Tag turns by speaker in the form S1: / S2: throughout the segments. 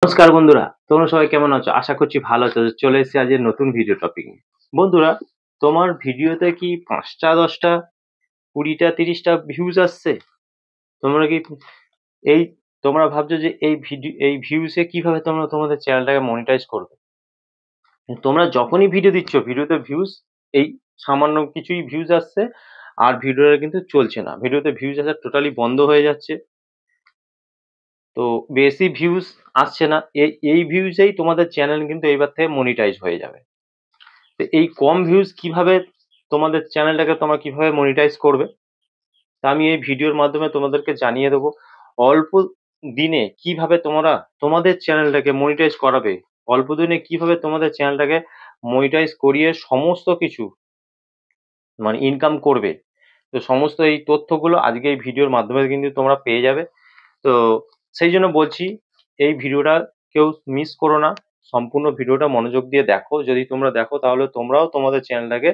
S1: নমস্কার বন্ধুরা, তোমরা সবাই কেমন আছো? আশা করছি ভালো আছো। চলে এসেছি আজকের নতুন ভিডিও টপিক নিয়ে। বন্ধুরা, তোমার ভিডিওতে কি ৫টা ১০টা ২০টা ৩০টা ভিউজ আসছে? তোমরা কি এই তোমরা ভাবছো যে এই ভিউসে কিভাবে তোমরা তোমাদের চ্যানেলটাকে মনিটাইজ করবে? তোমরা যখনই ভিডিও দিচ্ছ, ভিডিওতে ভিউজ এই সামান্য কিছুই ভিউজ আসছে, আর ভিডিওটা কিন্তু চলছে না। ভিডিওতে ভিউজ আসা টোটালি বন্ধ হয়ে যাচ্ছে। তো বেশি ভিউজ আসছে না। এই ভিউজেই তোমাদের চ্যানেল কিন্তু এইবার থেকে মনিটাইজ হয়ে যাবে। তো এই কম ভিউজ কিভাবে তোমাদের চ্যানেলটাকে তোমরা কিভাবে মনিটাইজ করবে, তা আমি এই ভিডিওর মাধ্যমে তোমাদেরকে জানিয়ে দেবো। অল্প দিনে কিভাবে তোমরা তোমাদের চ্যানেলটাকে মনিটাইজ করাবে, অল্প দিনে কিভাবে তোমাদের চ্যানেলটাকে মনিটাইজ করিয়ে সমস্ত কিছু মানে ইনকাম করবে। তো সমস্ত এই তথ্যগুলো আজকে এই ভিডিওর মাধ্যমে কিন্তু তোমরা পেয়ে যাবে। তো সেই জন্য বলছি, এই ভিডিওটা কেউ মিস করো না। সম্পূর্ণ ভিডিওটা মনোযোগ দিয়ে দেখো। যদি তোমরা দেখো তাহলে তোমরাও তোমাদের চ্যানেলটাকে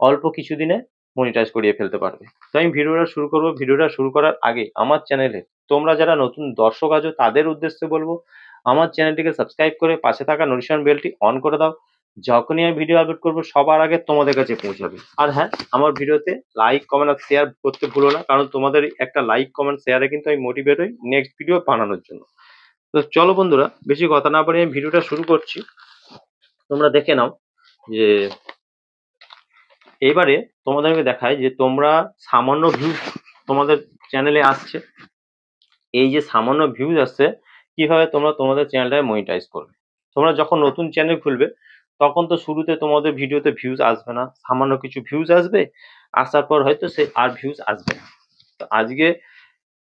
S1: অল্প কিছুদিনে মনিটাইজ করিয়ে ফেলতে পারবে। তো আমি ভিডিওটা শুরু করবো। ভিডিওটা শুরু করার আগে আমার চ্যানেলে তোমরা যারা নতুন দর্শক আছো তাদের উদ্দেশ্যে বলবো, আমার চ্যানেলটিকে সাবস্ক্রাইব করে পাশে থাকা নোটিফিকেশন বেলটি অন করে দাও। যখনই আমি ভিডিও আপলোড করবো সবার আগে তোমাদের কাছে পৌঁছাবে। আর হ্যাঁ, আমার ভিডিওতে লাইক কমেন্ট আর শেয়ার করতে ভুলো না, কারণ তোমাদের একটা লাইক কমেন্ট শেয়ারে কিন্তু আমি মোটিভেট হই নেক্সট ভিডিও বানানোর জন্য। তো চলো বন্ধুরা, বেশি কথা না বলে আমি ভিডিওটা শুরু করছি। তোমরা দেখে নাও যে এবারে তোমাদেরকে দেখায় যে তোমরা সামান্য ভিউজ তোমাদের চ্যানেলে আসছে। এই যে সামান্য ভিউজ আসছে, কিভাবে তোমরা তোমাদের চ্যানেলটাকে মনিটাইজ করবে। তোমরা যখন নতুন চ্যানেল খুলবে তখন তো শুরুতে তোমাদের ভিডিওতে ভিউজ আসবে না, সামান্য কিছু ভিউজ আসবে। আসার পর হয়তো সে আর ভিউজ আসবে না। তো আজকে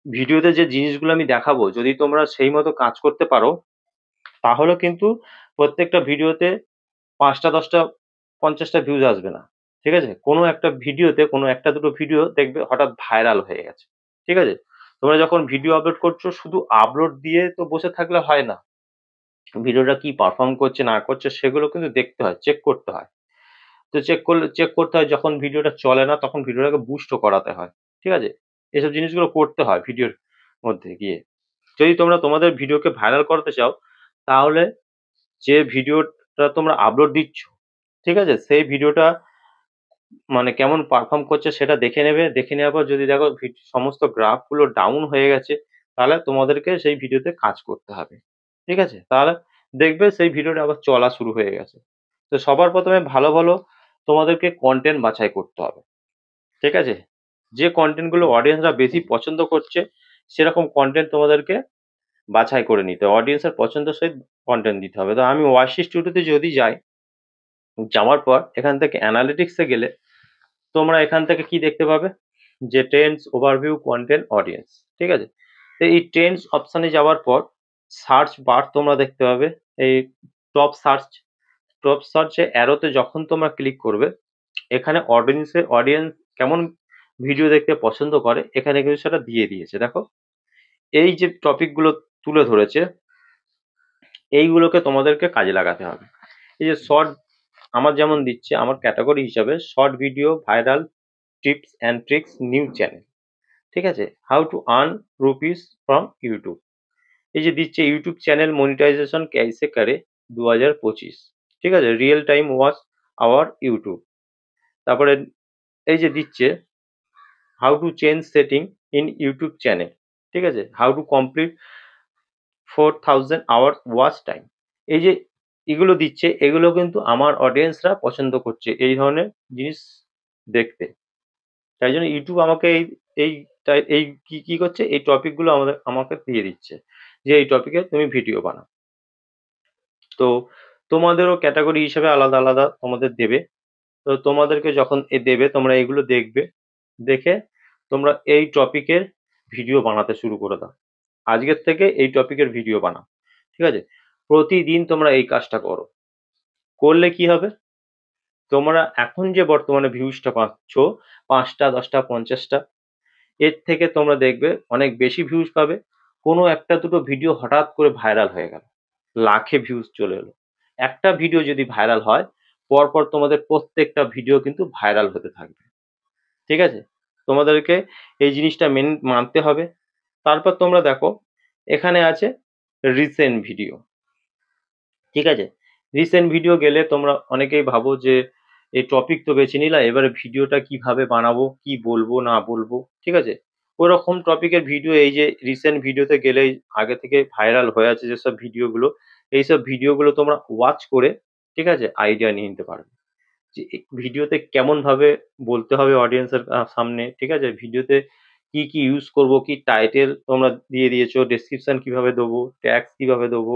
S1: ভিডিওতে যে জিনিসগুলো আমি দেখাবো, যদি তোমরা সেই মতো কাজ করতে পারো তাহলে কিন্তু প্রত্যেকটা ভিডিওতে ৫টা ১০টা ৫০টা ভিউজ আসবে না। ঠিক আছে? কোনো একটা ভিডিওতে কোনো একটা দুটো ভিডিও দেখবে হঠাৎ ভাইরাল হয়ে গেছে। ঠিক আছে? তোমরা যখন ভিডিও আপলোড করছো শুধু আপলোড দিয়ে তো বসে থাকলে হয় না। ভিডিওটা কি পারফর্ম করছে না করছে সেগুলো কিন্তু দেখতে হয়, চেক করতে হয়। তো চেক করতে হয়, যখন ভিডিওটা চলে না তখন ভিডিওটাকে বুস্টও করাতে হয়। ঠিক আছে? এসব জিনিসগুলো করতে হয় ভিডিওর মধ্যে গিয়ে। যদি তোমরা তোমাদের ভিডিওকে ভাইরাল করাতে চাও তাহলে যে ভিডিওটা তোমরা আপলোড দিচ্ছ, ঠিক আছে? সেই ভিডিওটা মানে কেমন পারফর্ম করছে সেটা দেখে নেবে। দেখে নেওয়ার পর যদি দেখো সমস্ত গ্রাফগুলো ডাউন হয়ে গেছে, তাহলে তোমাদেরকে সেই ভিডিওতে কাজ করতে হবে। ঠিক আছে? তাহলে দেখবে সেই ভিডিওটা আবার চলা শুরু হয়ে গেছে। তো সবার ১ম এ ভালো, ভালো তোমাদেরকে কনটেন্ট বাছাই করতে হবে। ঠিক আছে? যে কনটেন্ট গুলো অডিয়েন্সরা বেশি পছন্দ করছে সেরকম কনটেন্ট তোমাদেরকে বাছাই করে নিতে হবে। অডিয়েন্সের পছন্দসই কনটেন্ট দিতে হবে। তো আমি ওয়াইসি স্টুডিওতে যদি যাই, যাওয়ার পর এখান থেকে অ্যানালিটিক্স এ গেলে তোমরা এখান থেকে কি দেখতে পাবে যে ট্রেন্ডস, ওভারভিউ, কন্টেন্ট, অডিয়েন্স। ঠিক আছে? তো এই ট্রেন্ডস অপশনে যাওয়ার পর সার্চ বার তোমরা দেখতে পাবে। এই টপ সার্চ টপ সার্চে অ্যারোতে যখন তোমরা ক্লিক করবে, এখানে অডিয়েন্স কেমন ভিডিও দেখতে পছন্দ করে এখানে কিন্তু সেটা দিয়ে দিয়েছে। দেখো, এই যে টপিক গুলো তুলে ধরেছে এইগুলোকে তোমাদেরকে কাজে লাগাতে হবে। এই যে শর্ট আমার যেমন দিচ্ছে, আমার ক্যাটাগরি হিসাবে short video, viral, tips and tricks, new channel. ঠিক আছে? How to earn rupees from YouTube. এই যে দিচ্ছে ইউটিউব চ্যানেল মনিটাইজেশন कैसे করে 2025। ঠিক আছে? Real time watch our YouTube. তারপরে এই যে দিচ্ছে how to change setting in YouTube channel. ঠিক আছে? How to complete 4000 hours watch time. এই যে এগুলো দিচ্ছে, এগুলো কিন্তু আমার অডিয়েন্সরা পছন্দ করছে এই ধরনের জিনিস দেখতে। তাই জন্য ইউটিউব আমাকে এই এই কি করছে, এই টপিক গুলো আমাকে দিয়ে দিচ্ছে যে এই টপিকে তুমি ভিডিও বানাও। তো তোমাদেরও ক্যাটাগরি হিসেবে আলাদা আলাদা তোমাদের দেবে। তো তোমাদেরকে যখন দেবে তোমরা এগুলো দেখবে। দেখে তোমরা এই টপিকের ভিডিও বানাতে শুরু করে দাও। আজকের থেকে এই টপিকের ভিডিও বানাও। ঠিক আছে? প্রতিদিন তোমরা এই কাজটা করো। করলে কি হবে, তোমরা এখন যে বর্তমানে ভিউজটা পাচ্ছ ৫টা ১০টা ৫০টা, এর থেকে তোমরা দেখবে অনেক বেশি ভিউজ পাবে। কোনো একটা দুটো ভিডিও হঠাৎ করে ভাইরাল হয়ে গেল, লাখে ভিউজ চলে এলো। একটা ভিডিও যদি ভাইরাল হয়, পরপর তোমাদের প্রত্যেকটা ভিডিও কিন্তু ভাইরাল হতে থাকবে। ঠিক আছে? তোমাদেরকে এই জিনিসটা মানতে হবে। তারপর তোমরা দেখো এখানে আছে রিসেন্ট ভিডিও, ঠিক আছে? রিসেন্ট ভিডিও গেলে তোমরা অনেকেই ভাবো যে এই টপিক তো বেছে নিলা, এবারে ভিডিওটা কিভাবে বানাবো, কি বলবো না বলবো, ঠিক আছে? ওরকম টপিকের ভিডিও এই যে রিসেন্ট ভিডিওতে গেলেই আগে থেকে ভাইরাল হয়ে আছে যেসব ভিডিওগুলো, এইসব ভিডিওগুলো তোমরা ওয়াচ করে, ঠিক আছে, আইডিয়া নিয়ে নিতে পারবে যে ভিডিওতে কেমন ভাবে বলতে হবে অডিয়েন্সের সামনে, ঠিক আছে? ভিডিওতে কি কি ইউজ করব, কি টাইটেল তোমরা দিয়ে দিয়েছো, ডেসক্রিপশন কিভাবে দেবো, ট্যাগস কিভাবে দেবো,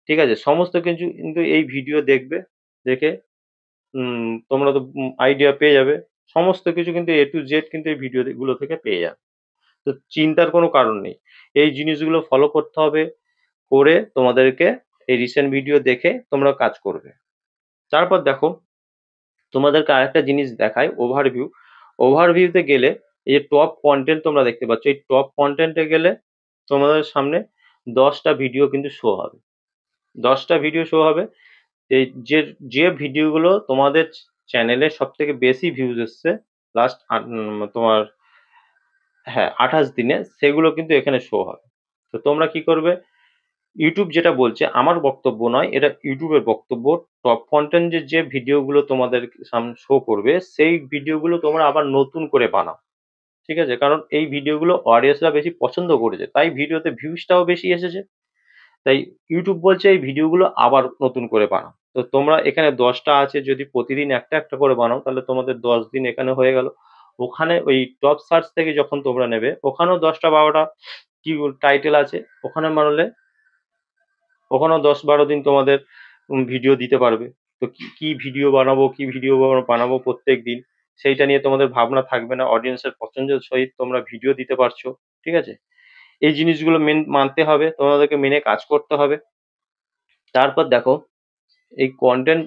S1: ঠিক আছে? সমস্ত কিছু কিন্তু এই ভিডিও দেখবে, দেখে তোমরা তো আইডিয়া পেয়ে যাবে। সমস্ত কিছু কিন্তু এ টু জেড কিন্তু এই ভিডিও গুলো থেকে পেয়ে যাবে। তো চিন্তার কোনো কারণ নেই। এই জিনিসগুলো ফলো করতে হবে, করে তোমাদেরকে এই রিসেন্ট ভিডিও দেখে তোমরা কাজ করবে। তারপর দেখো, তোমাদেরকে আরেকটা জিনিস দেখাই, ওভারভিউ। ওভারভিউতে গেলে এই যে টপ কন্টেন্ট তোমরা দেখতে পাচ্ছ, এই টপ কন্টেন্টে গেলে তোমাদের সামনে 10টা ভিডিও কিন্তু শো হবে। 10টা ভিডিও শো হবে। এই যে যে ভিডিওগুলো তোমাদের চ্যানেলে সব থেকে বেশি ভিউজ এসছে লাস্ট তোমার, হ্যাঁ, 28 দিনে, সেগুলো কিন্তু এখানে শো হবে। তো তোমরা কি করবে, ইউটিউব যেটা বলছে, আমার বক্তব্য নয়, এটা ইউটিউবের বক্তব্য, টপ কন্টেন্ট যে ভিডিওগুলো তোমাদের সামনে শো করবে সেই ভিডিওগুলো তোমরা আবার নতুন করে বানাও, ঠিক আছে? কারণ এই ভিডিওগুলো অডিয়েন্সরা বেশি পছন্দ করেছে, তাই ভিডিওতে ভিউজটাও বেশি এসেছে। তাই ইউটিউব বলছে এই ভিডিওগুলো আবার নতুন করে বানাও। তো তোমরা এখানে 10টা আছে, যদি প্রতিদিন একটা একটা করে বানাও তাহলে তোমাদের 10 দিন এখানে হয়ে গেল। ওখানে ওই টপ সার্চ থেকে যখন তোমরা নেবে, ওখানেও 10টা 12টা কি টাইটেল আছে, ওখানে বানালে ওখানেও 10-12 দিন তোমাদের ভিডিও দিতে পারবে। তো কি ভিডিও বানাবো, কি ভিডিও বানাবো প্রত্যেক দিন, সেইটা নিয়ে তোমাদের ভাবনা থাকবে না, অডিয়েন্সের পছন্দের সহিত তোমরা ভিডিও দিতে পারছো, ঠিক আছে? এই জিনিসগুলো মানতে হবে, তোমাদেরকে মেনে কাজ করতে হবে। তারপর দেখো, এই কন্টেন্ট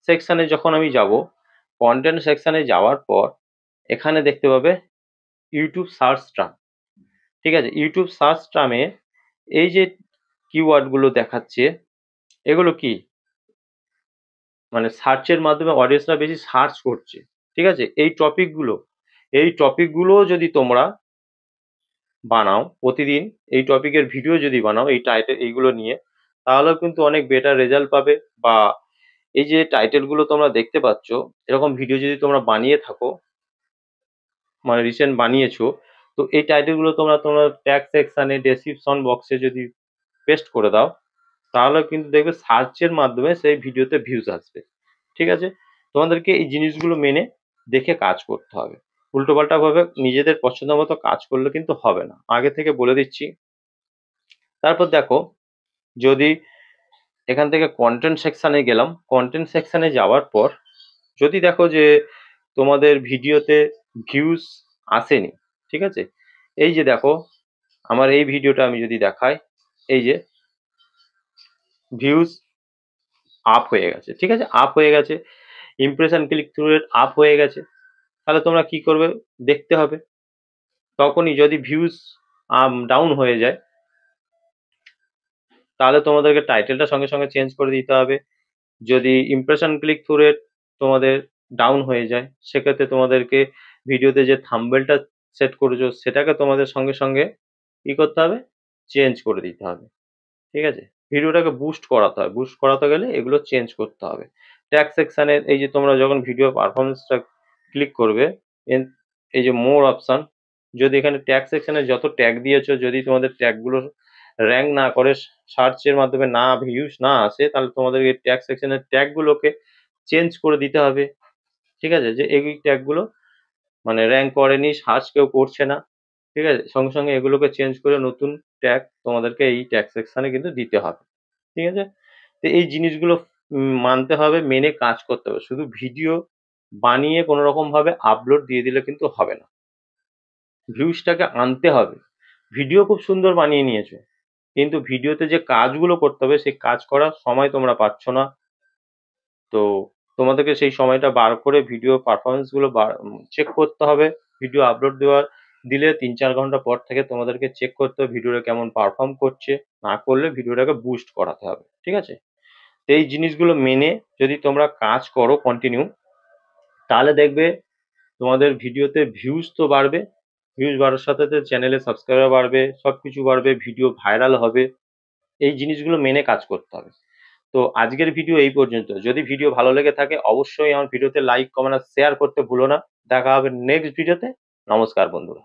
S1: সেকশনে যখন আমি যাব, কন্টেন্ট সেকশনে যাওয়ার পর এখানে দেখতে পাবে ইউটিউব সার্চ টার্ম, ঠিক আছে? ইউটিউব সার্চ টার্মে এই যে কিওয়ার্ড গুলো দেখাচ্ছে, এগুলো কি, মানে সার্চের মাধ্যমে অডিয়েন্সরা বেশি সার্চ করছে, ঠিক আছে? এই টপিকগুলো যদি তোমরা বানাও প্রতিদিন, এই টপিকের ভিডিও যদি বানাও এই টাইটেল এইগুলো নিয়ে, তাহলেও কিন্তু অনেক বেটার রেজাল্ট পাবে। বা এই যে টাইটেল গুলো তোমরা দেখতে পাচ্ছ, এরকম ভিডিও যদি তোমরা বানিয়ে থাকো, মানে রিসেন্ট বানিয়েছো, তো এই টাইটেল গুলো তোমরা তোমরা ট্যাগ সেকশনে, ডেসক্রিপশন বক্সে যদি পেস্ট করে দাও, তাহলে কিন্তু দেখবে সার্চের মাধ্যমে সেই ভিডিওতে ভিউজ আসবে, ঠিক আছে? তোমাদেরকে এই জিনিসগুলো মেনে দেখে কাজ করতে হবে। উল্টোপাল্টা ভাবে নিজেদের পছন্দ মতো কাজ করলে কিন্তু হবে না, আগে থেকে বলে দিচ্ছি। তারপর দেখো, যদি এখান থেকে কন্টেন্ট সেকশনে গেলাম, কন্টেন্ট সেকশনে যাওয়ার পর যদি দেখো যে তোমাদের ভিডিওতে ভিউজ আসেনি, ঠিক আছে? এই যে দেখো, আমার এই ভিডিওটা আমি যদি দেখাই, এই যে ভিউজ আপ হয়ে গেছে, ঠিক আছে? আপ হয়ে গেছে, impression click through rate up হয়ে গেছে। তাহলে তোমরা কি করবে, দেখতে হবে। তখনই যদি ভিউজ ডাউন হয়ে যায়, তাহলে তোমাদেরকে টাইটেলটা সঙ্গে সঙ্গে চেঞ্জ করে দিতে হবে। যদি ইমপ্রেশন ক্লিক থ্রু রেট তোমাদের ডাউন হয়ে যায়, সেক্ষেত্রে তোমাদেরকে ভিডিওতে যে থাম্বনেলটা সেট করেছো সেটাকে তোমাদের সঙ্গে সঙ্গে কি করতে হবে, চেঞ্জ করে দিতে হবে, ঠিক আছে? ভিডিওটাকে বুস্ট করাতে হয়, বুস্ট করাতে গেলে এগুলো চেঞ্জ করতে হবে। ট্যাগ সেকশনে এই যে তোমরা যখন ভিডিও পারফরমেন্সটা ক্লিক করবে, এই যে মোর অপশন, যদি এখানে ট্যাগ সেকশনে যত ট্যাগ দিয়েছো যদি তোমাদের ট্যাগগুলো র্যাঙ্ক না করে, সার্চের মাধ্যমে না ভিউজ না আসে, তাহলে তোমাদের এই ট্যাগ সেকশনের ট্যাগগুলোকে চেঞ্জ করে দিতে হবে, ঠিক আছে? যে এই ট্যাগগুলো মানে র্যাঙ্ক করেনি, সার্চ কেউ করছে না, ঠিক আছে? সঙ্গে সঙ্গে এগুলোকে চেঞ্জ করে নতুন ট্যাগ তোমাদেরকে এই ট্যাগ সেকশনে কিন্তু দিতে হবে, ঠিক আছে? তো এই জিনিসগুলো মানতে হবে, মেনে কাজ করতে হবে। শুধু ভিডিও বানিয়ে কোনো রকম ভাবে আপলোড দিয়ে দিলে কিন্তু হবে না, ভিউজটাকে আনতে হবে। ভিডিও খুব সুন্দর বানিয়ে নিয়েছো, কিন্তু ভিডিওতে যে কাজগুলো করতে হবে সেই কাজ করার সময় তোমরা পাচ্ছ না। তো তোমাদেরকে সেই সময়টা বার করে ভিডিও পারফরমেন্স গুলো চেক করতে হবে। ভিডিও আপলোড দিলে 3-4 ঘন্টা পর থেকে তোমাদেরকে চেক করতে হবে ভিডিওটা কেমন পারফর্ম করছে, না করলে ভিডিওটাকে বুস্ট করাতে হবে, ঠিক আছে? তো এই জিনিসগুলো মেনে যদি তোমরা কাজ করো কন্টিনিউ, তাহলে দেখবে তোমাদের ভিডিওতে ভিউজ তো বাড়বে, ভিউজ বাড়ার সাথে সাথে চ্যানেলে সাবস্ক্রাইবার বাড়বে, সবকিছু বাড়বে, ভিডিও ভাইরাল হবে, এই জিনিসগুলো মেনে কাজ করতে হবে। তো আজকের ভিডিও এই পর্যন্ত। যদি ভিডিও ভালো লেগে থাকে অবশ্যই আমার ভিডিওতে লাইক, কমেন্ট আর শেয়ার করতে ভুলো না। দেখা হবে নেক্সট ভিডিওতে। নমস্কার বন্ধুরা।